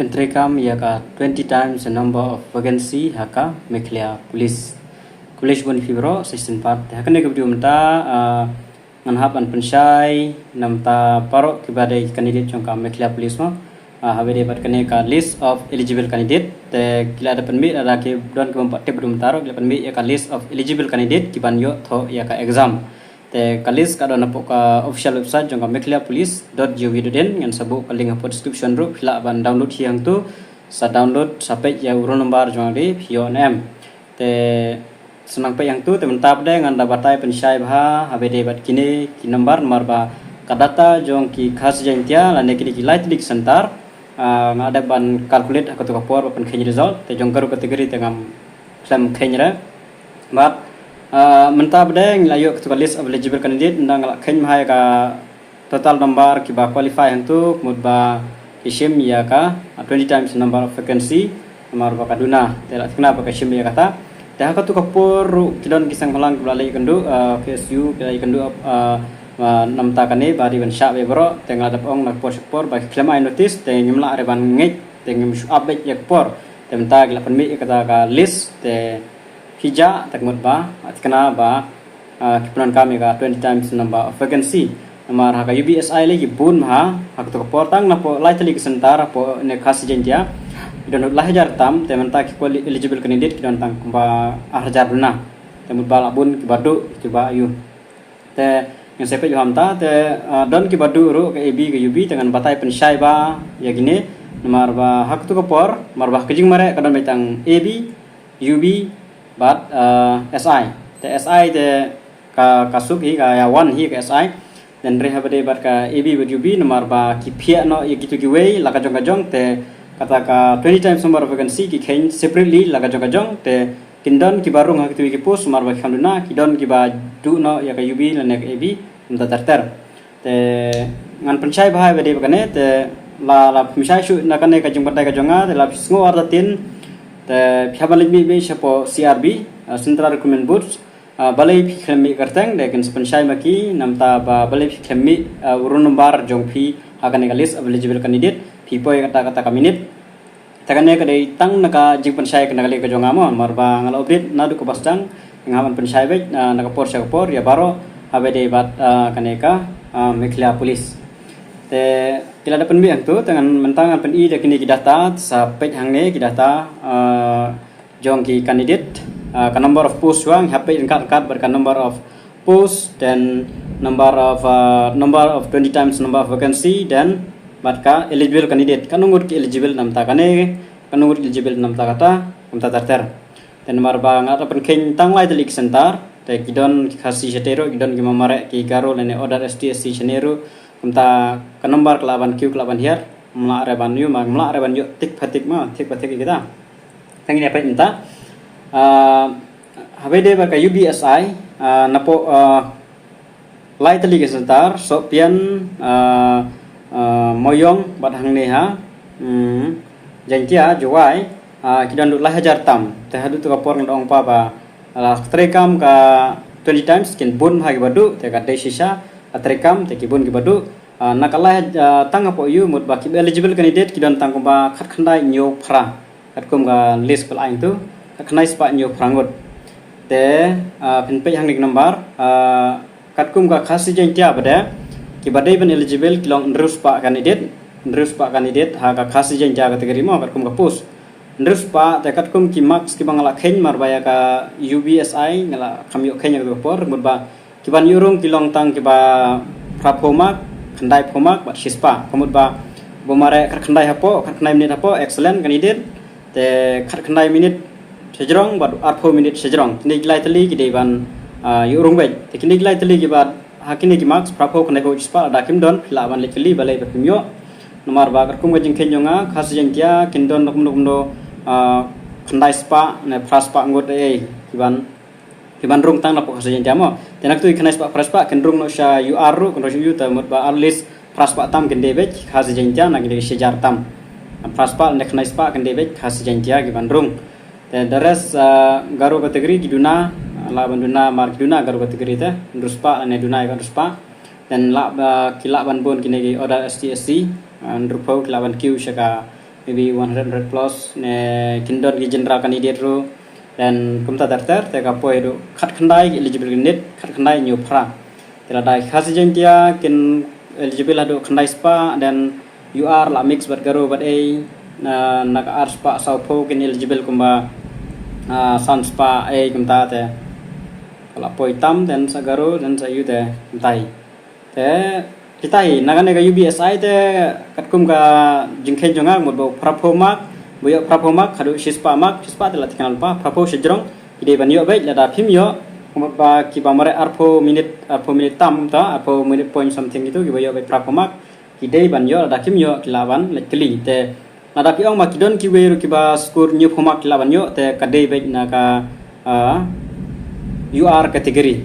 Pentrekam yaka 20 times the number of vacancy haka Meklia police. Police bun fibro assistant part. Haka ne kebidu menta nganhap an pensyai namta paro kibade candidate jongka Meklia police ma. Habede bat kane ka list of eligible candidate. Te kila ada penmi ada ke don ke empat te bedum taro kila penmi yaka list of eligible candidate kiban yo tho yaka exam. Te kalis kada napok ka official website jongka mekliapolice.gov.in yang sabuk ka link description ru pila ban download hiang tu sa download sampai ya urun nomor jong di PONM te senang pe yang tu te mentap de ngan da batai pensyai bha habede bat kini ki nomor ba kadata jong ki khas jentia lane kini ki light lik sentar ngada ban calculate aku tu kapor ban khen result te jong karu kategori tengam sam khenra bat mentap deng layu ketua list of eligible candidate ndang la khen mahai ka total number ki ba qualify yang tu mudba isim ya ka 20 times number of vacancy nomor ba kaduna tela kenapa ka isim ya kata dah ka tu kapur kidon kisang holang kulalai kendu KSU kilai kendu namta kane bari ban sya be bro tengah dap ong nak por ba claim I notice teng ngimla re ban ngej teng ngim update yak por temta gila penmi kata ka list te hija takmut ba atkana ba kipunan kami ka 20 times number of vacancy namar ha ka UBSI lagi bun ha hak to portang na po lightly sentar po ne khas jentia don lahajar tam tementa ki eligible candidate ki don tang ba hajar duna temut bala bun ki badu ki ba ayu te yang sepe yo hamta te don ki badu ru ke AB ke UB dengan batai pensyai ba ya gini namar ba hak to por mar ba kejing mare kadon betang AB UB but SI the SI the kasuk hi ka ya one hi ka SI dan rehabade bat ka AB but UB nomor ba ki phia no ye gitu giwe la ka jong te kata ka 20 times number of vacancy ki khen separately la ka jong te kindon ki barung ha gitu ki post nomor ba khanduna kidon ki ba du no ya ka UB la ne ka AB umta tartar te ngan pensyai bahai bade bakane te la pensyai shu na kane ka jong batai ka jonga te la sngo ardatin te phabalin bi shapo CRB Central Recruitment Board balai phikhlemi kartang de kan pensyai maki namta ba balai phikhlemi urun nomor jong phi akan list of eligible candidate phi poi kata kaminit takane ka dei tang naka jing pensyai kana kali ka jong amon marba ngal update nadu ko bastang ngaman pensyai be naka por ya baro habede bat kaneka Meklia police te kila dapat mi ang tu dengan mentang pen I de kini ki data sa page hang ne ki data jong ki candidate ka number of post wang happy in kat berkan number of post dan number of 20 times number of vacancy dan batka eligible candidate kanungur ki eligible nam ta kane kanungur eligible nam ta kata namta tarter dan nomor bang ata pen king tang lai telik sentar te kidon khasi setero kidon ki mamare ki garo lene order STSC senero kumta ka nomor kelaban Q kelaban hier mla reban yu mag mla reban yu tik phatik ma tik phatik kita tangin apa inta habede ba ka UBSI napo lightly ke sentar so pian moyong bad hang ne ha jangkia juai kidon duk hajar tam te hadu tu kapor ngong pa ba la trekam ka 20 times kin bun bhagi badu te ka desisa atrekam te kibun ki badu nakala tang apo yu mut ba ki eligible candidate kidon tang ba khat khandai nyo phra khat kum ga list pel aing tu khat khandai spa nyo phrangot te pin pe hang nik number khat kum ga khasi jeng tia bada ki badai ben eligible kilong ndrus pa candidate ha ka khasi jeng ja kategori mo khat kum ga post ndrus pa te khat kum ki marks ki bangala khen mar ba ya ka UBSI ngala kham yo khen ya por mut ba kiban yurung kilong tang kiba prapomak khandai phomak bat hispa komut ba bomare khandai hapo khandai minute hapo excellent candidate te khandai minute sejrong bat 4 minute sejrong ni glai tali ki deban yurung be te kini glai tali ki bat hakini ki marks prapo khandai ko hispa da kim don laban lekli balai berpimyo nomor ba kum gajing kenyonga khas jeng kia kindon nok do khandai spa ne praspa ngot kiban rung tang na po kasi jamo tenak tu ikanais pa praspa kendrung no sha UR ru kon yu ta mut ba arlis praspa tam ken debek khasi jenja na gede sejar tam praspa ne khnais pa ken debek khasi jenja kiban rung te daras garo kategori giduna la banduna mar giduna garo kategori te ruspa ne duna ga ruspa dan la kila ban bon kine order STSC ndrupo kila ban Q shaka maybe 100 plus ne kindon ki general candidate ru dan kumta daftar te kapoi do khat khandai eligible candidate khat khandai nyu phra tela dai khasi jentia kin eligible adu khandai spa dan UR la mix bat garu bat ai nak ar spa sau pho kin eligible kumba san spa ai kumta te kala poi tam dan sagaru dan sayu te kumtai te kitai nagane ka UBSI te katkum ka jingkhen jonga một bộ prapomak buyo prapomak khadu shispa tela tikanal pa prapo sejrong ide banyo bai la da phim yo một ba ki ba mare arpo minute tam ta arpo minute point something itu ki bayo bai prapomak ide banyo la da phim yo kilaban lekli te la da piong makidon ki weru ki ba skur new pomak kilaban yo te kadai bai na ka UR category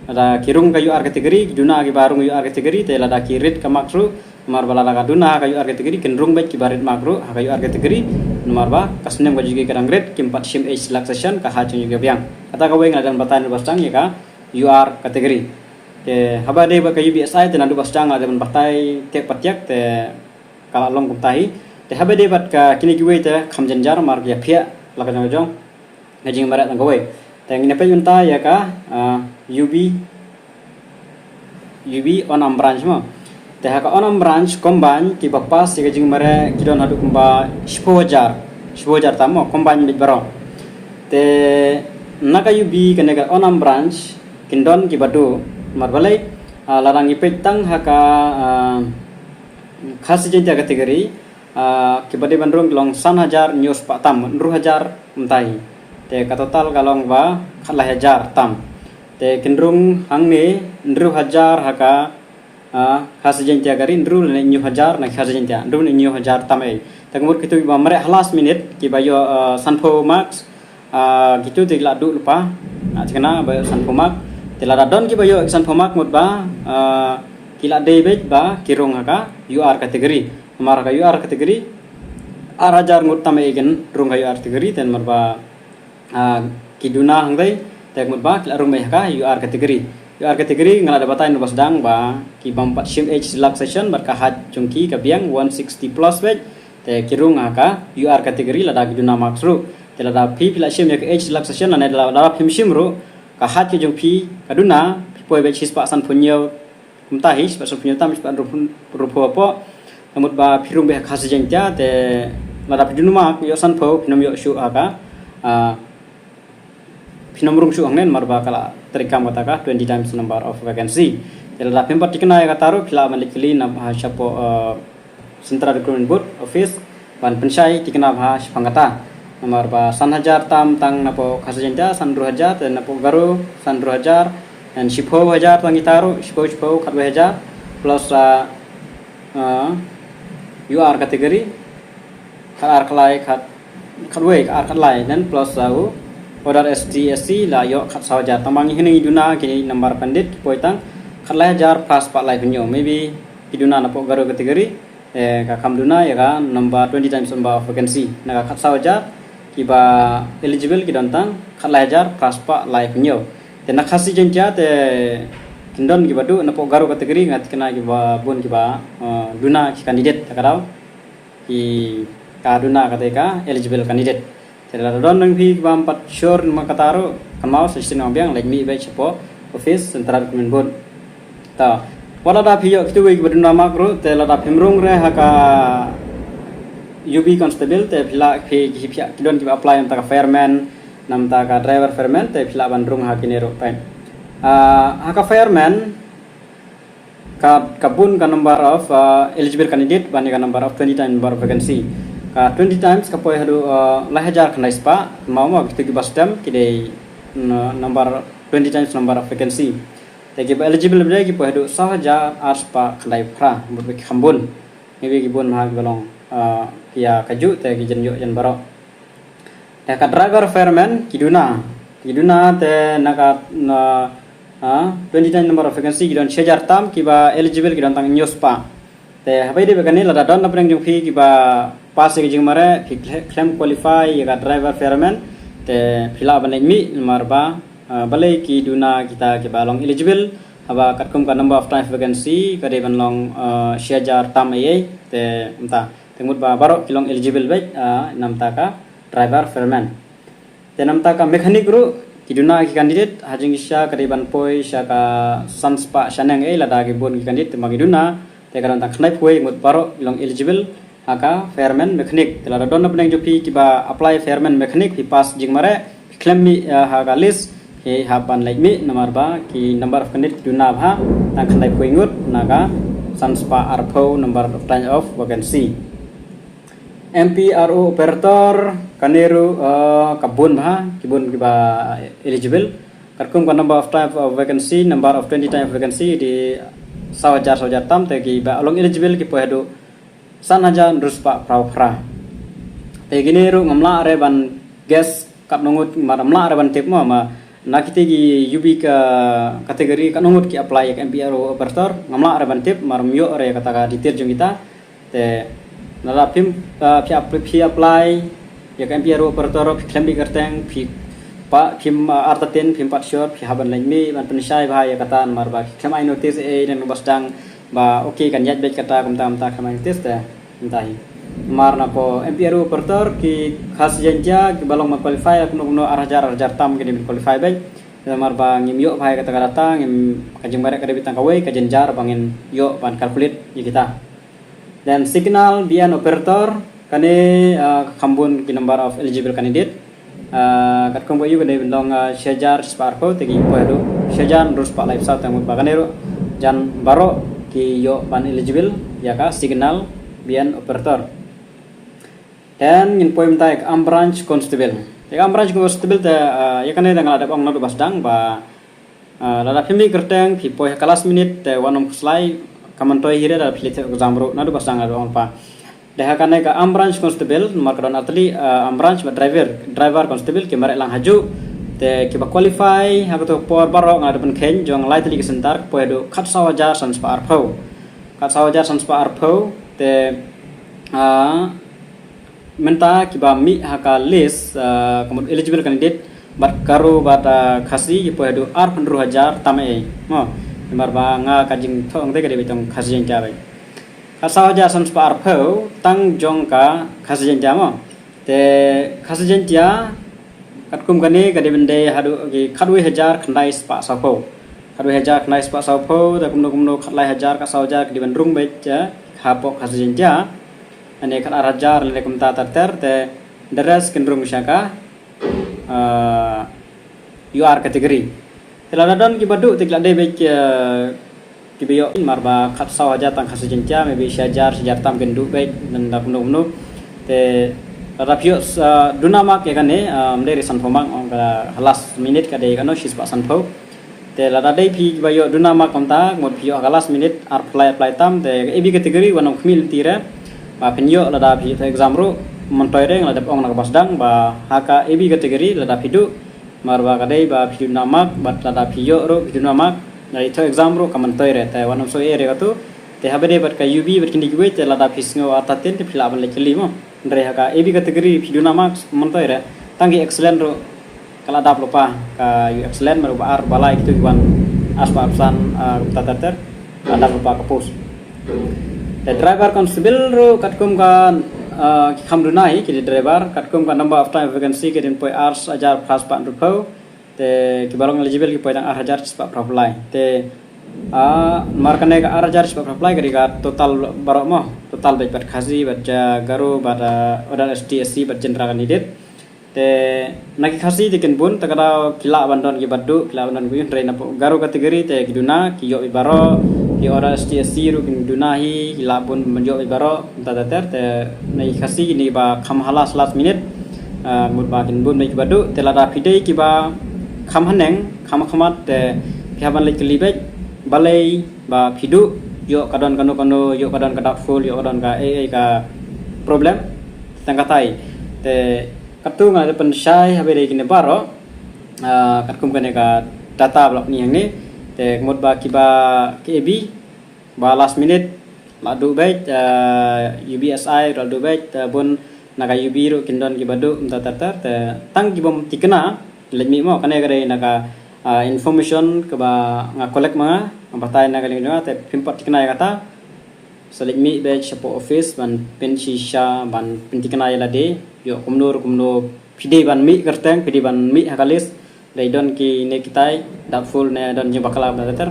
ada kirung ka UR category duna ki barung UR category te lada kirit ka makru nomor bala ka duna ka UR category kendrung baik ki barit makru ka UR category nomor ba kasnem ka juga kadang grade ki 4 sim age relaxation ka hacung juga biang kata ka weng ladan batan bastang ya ka UR category ke haba de ba ka UBSI te nandu bastang ladan batai tek patyak te kala long kumtai te haba de bat ka kini ki we te khamjanjar mar ya phia la ka jong ngajing marat ang we te ngine pe junta ya ka UB onam branch mo te ha ka onam branch combine ki bapas si jing mare kidon hadu kumba 10000 tamo combine mit baro te naka UB kene ka onam branch kindon ki badu marbalai larang ipek tang ha ka khas jentia kategori ki bade bandrong long 1000 news pa tam 2000 mtai te ka total kalong ba khala 1000 tam te kendrung hang ni 1000 haka khas jentia gari ndru ne 1000 na khas jentia ndru ne 1000 tam ai te kemur kitu ba mare halas minute ki bayo sanfo max gitu tigla du lupa cikana bayo sanfo max tela don ki bayo sanfo max mut ba kila debet ba kirung haka UR kategori mar ka UR kategori 1000 ngut tam ai gen rung ka UR kategori ten marba kiduna hangdai tek mut ba kila rumah ka UR kategori ngala da batai nubas dang ba ki bampat sim age relaxation bar ka hat chungki ka biang 160 plus wet te kirung ka UR kategori la da kiduna maksru te la da pi pila sim ya age relaxation na da phim sim ru ka hat ki jung pi kaduna poi be chis pa san punyo kumtahi pa san punyo tam pa rupo po namut ba phirung be khas jeng ja te la da pidunuma yo san pho phinam yo shu ka Pinomrung su angnen marba kala terikam kataka 20 times number of vacancy. Jela pempat dikena ya kataru kila malikli na bahasa po Central Recruitment Board Office ban pensai dikena bahasa pangata. Nomor ba 1000 tam tang napo khasajenta 1000 dan napo garu 1000 dan 10000 tang itaru 10 1000 plus UR kategori kar kalai khatwe kar kalai dan plus order ST la yo khat sawaja tamangi hini duna kini number pandit poitang khatla jar plus pat lai punyo maybe iduna na po garu kategori ka kam duna ya ka number 20 times number of vacancy na khat sawaja kiba eligible kidantang khatla jar plus pat lai punyo te na khasi jenja te kindon kiba du na po garu kategori ngat kena kiba bun kiba duna ki candidate takarau ki ka duna kateka eligible candidate Tela don nang pi bam pat sure makataro kamau sistem ambiang like mi bai chapo office Central Recruitment Board ta wala da pi yo kitu wi baduna makro tela da pimrung re haka UB constable te phila phi hipya kidon ki apply am ta fireman nam ta ka driver fireman te phila bandrung hakine ro pai haka fireman kabun ka number of eligible candidate bani ka number of 20 times number of vacancy 20 times kapoy hadu lahajar khanai spa mau gitu ki basdam kide number 20 times number of vacancy te ki eligible bide ki poy hadu sahaja aspa khanai phra murbe khambun ngebi ki bon mahag balong ya kaju te ki jenyo jan baro te ka driver fireman kiduna te naka 20 times number of vacancy kidon sejar tam ki ba eligible kidon tang nyospa te habai de begani la don na preng jung phi ki ba pas ke jing mare claim qualify ya driver fireman te phila banai mi marba balai ki duna kita ke balong eligible aba katkum ka number of time vacancy kade banlong shajar tam ai te mta temut ba barok kilong eligible baik namta ka driver fireman te namta ka mechanic ru kiduna ki candidate hajing isya kariban poi sya ka sanspa syanang lada ki bon ki candidate magiduna te karon ta khnai poi mut barok kilong eligible haka fireman mechanic telada don peneng jopi kiba apply fireman mechanic pi pas jing mare claim mi haka list he haban like mi nomor ba ki number of candidate kiduna bha ta khnai poi ngut naga sanspa arpo number of time of vacancy MPRO operator kaneru kabun bha kibun kiba eligible karkum ka number of time of vacancy number of 20 time of vacancy di sawajar tam te ki ba along eligible ki pohedu sanajan ruspa pra te gineru ngamla are ban gas kap nungut maramla are ban tip ma nakite gi yubi ka kategori kanungut ki apply ek MPRO operator ngamla are ban tip maram yo are kata ka ditir jung kita te nala pim pi apply ya kan MPRO operator claim bi kerteng pi pa pim artaten pim pat short pi haban lain mi ban pensyai bahaya kata mar ba claim I notice dan basdang ba okay kan yat bet kata kamta claim notice ta entai mar na po MPRO operator ki khas janja ki balong ma qualify kuno arjar tam ki qualify baik mar ba ngim yo bahaya kata kata ngim kajeng bare kada bitang kawai kajenjar bangin yo ban calculate ya kita dan signal bian operator kane kambun ki number of eligible candidate kat kombo yu kane bendong syajar sparko tegi poedo syajar terus pak live sat yang baganero jan baro ki yo pan eligible ya ka signal bian operator dan in poem taik branch constable ya branch constable ta ya kane dang ada ong nadu basdang ba lada pimi kerteng pi poe kelas minute te wanom slai kamantoi hire da pilih examro nadu basang ado pa deha kane ka branch constable markadon atli branch driver constable ki mare lang haju te ki ba qualify ha to por baro ngado pen ken jong lai tli sentar poedo khat sawajar sanspa arpho te menta ki ba mi haka list kemudian eligible candidate bat karo bata khasi ki poedo ar 100,000 tame mo marba nga kajing thong te kade bitong khasien jabai kasawaja sanspa arpho tang jong ka khasien jamo te khasien ja katkum kane kade bende hadu ki khadwe hajar khnai spa sapo khadwe hajar khnai spa sapo ta kumno khlai hajar ka sawaja kade ben rung beja hapo khasien ja ane khat hajar le kumta tarter te deres kendrung syaka UR category teladon ki badu tikla de bek ki biyo marba khat sawaja tang khas jenja maybe syajar tam gendu bek dan da punu te rapio dunamak ya kane mleri san phomang ong halas minute kade kano shis pa san pho te lada dei pi bayo dunamak konta mod pio halas minute apply tam te ebi category wanong khmil tira ba penyo lada pi exam ro montoire lada ong nak basdang ba haka ebi category lada pidu marba kadai ba video namak bat lada video ro video namak dari to exam ro kamantoire te wanam so ere gatu te habede bat ka UB bat kindi gwe te lada pisngo ataten te phila ban lekli mo ndre haka ebi category video namak montoire tangi excellent ro kala dap lupa ka excellent maru ar balai itu wan aspa absan tatater ada lupa kapus te driver constable ro katkum kan khamdunai ki driver katkum ka number of time vacancy ke din poi ars ajar pas pa rupo te ki balong eligible ki poi dang ar hajar spa apply te markane ka ar hajar spa apply kari ka total barok mo total bet pat khazi bat garu bada order STSC bat general candidate te naki khasi diken bun takada kila bandon ki baddu kila bandon ku train apo garu kategori te kiduna ki yo ibaro ki ora STSC ru kin dunahi kila bun menjo ibaro tadater te nai khasi ni ba kham halas last minute mud ba kin bun ki baddu te lada pidei ki ba kham haneng kham khamat te phaban le klibet balai ba phidu yo kadon kanu yo kadon kada full yo kadon ka ka problem tangkatai te katu nga pen syai habe de kine baro katkum kane ka data blok ni yang ni te kemud ba kiba KB ba last minute ladu baik UBSI ladu baik bun naga UB ru kindon ki badu tatatar te tang ki bom tikena lemi mo kane gare naga information ke ba nga collect mga batai naga lingwa te pimpat tikena kata Salik mi be chapo office ban pen shisha ban pentikna yala de yo kumno pide ban mi kerteng pide ban mi hakalis dai don ki ne kitai doubtful ne don je bakala badater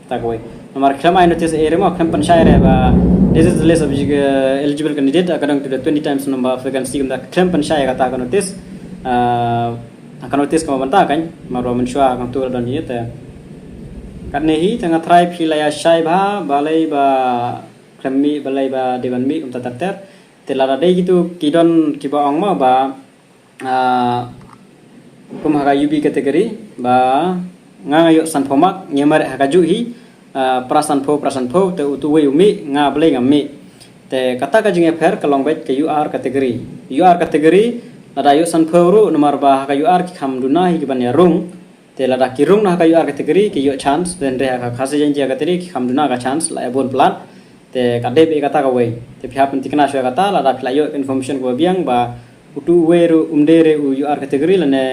takoi nomor khama notice ere mo kham panshayre ba this is the list of eligible candidate according to the 20 times number of vacancy the kham panshaya kata kan notice akan notice kama banta kan maro menshua kan tu don ye te katnehi tengah try philaya shai ba balai ba kami balai ba dewan mi untuk terter telara dai gitu kidon kiba ong ma ba kumhaga UB kategori ba ngayo sanpomak nyemar hagaju hi prasanpho te utuwe umi nga balai ngami te kata ka jinge pher kalong bet ke UR kategori ada yo sanpho ru nomor ba ka UR ki khamduna hi kiban ya rung te lada ki rung na ka UR kategori ki yo chance den re ka khase janji kategori ki khamduna ka chance la bon plan te kadep kata ka we te pihak pentikna shwa kata la layo information ko biang ba utu weru umdere u UR kategori lane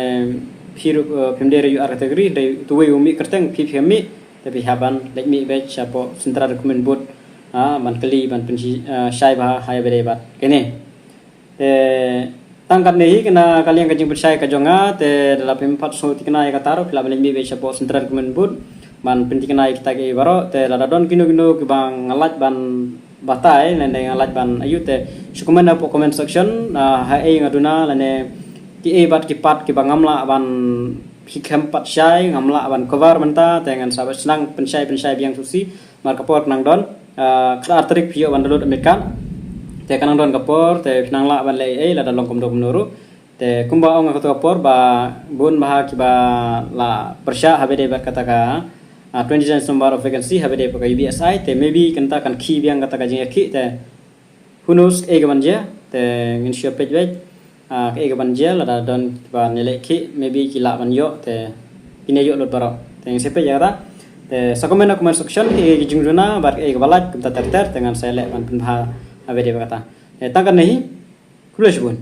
phiru pemdere UR kategori dai tu we umi kerteng PPMI te pihaban let me batch chapo central document board man kali ban pensi shai ba hai bere bat kene te tangkat nehi kena kalian kajing percaya kajonga te dalam pempat so tikna ya kataro pila let me batch chapo central document board man pentikna kita ke baro te lada don kino ke bang ngalat ban batai lene ngalat ban ayu te sukumen po comment section ha ngaduna lene ki bat ki pat ki bang ngamla ban hikem pat syai ngamla ban cover menta dengan sahabat senang pensai biang susi mar kapor nang don artrik pio ban download mekan te kanang don kapor te nang la ban le lada longkom do nuru te kumba ong ko kapor ba bun bah ki ba la persya habede ba kata ka 20 number of vacancy have de pakai BSI te maybe kenta kan key biang kata ka jinga ki te who knows ega banja te ngin share page wait ega banja la don ba nile ki maybe ki la ban yo te ine yo lot baro te ngin sepe jara te sakomen comment section e jingruna bar ega balaj kenta terter dengan saya le ban pinha have de kata te tangkan nahi kulish bun